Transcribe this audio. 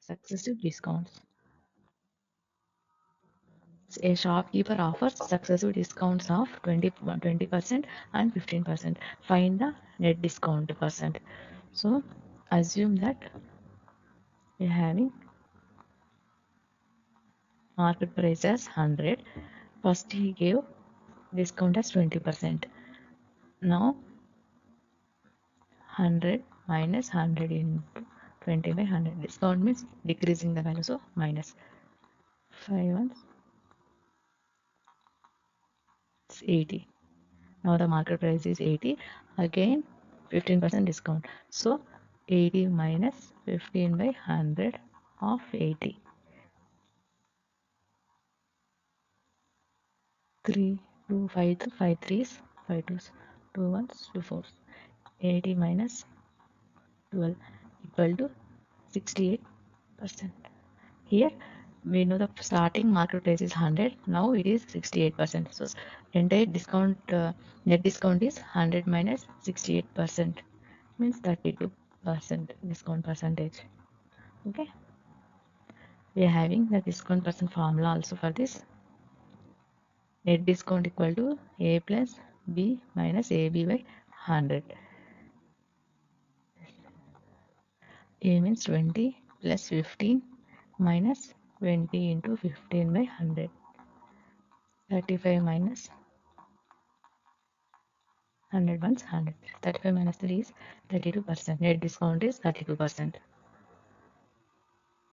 successive discounts. A shopkeeper offers successive discounts of 20% and 15%. Find the net discount percent. So assume that we're having market price as 100. First he gave discount as 20%. Now 100 minus 100 into 20 by 100. Discount means decreasing the value, so minus 5 ones. It's 80. Now the market price is 80. Again 15% discount. So 80 minus 15 by 100 of 80. 3, 2, 5, 5 threes, 5 twos, 2 ones, 2 fours. 80 minus 12 equal to 68%. Here we know the starting market price is 100. Now it is 68%. So entire discount net discount is 100 minus 68%, means 32% discount percentage. Okay, we are having the discount percent formula also for this. Net discount equal to A plus B minus AB by 100. A means 20 plus 15 minus 20 into 15 by 100. 35 minus 100 once 100. 35 minus 3 is 32%. Net discount is 32%.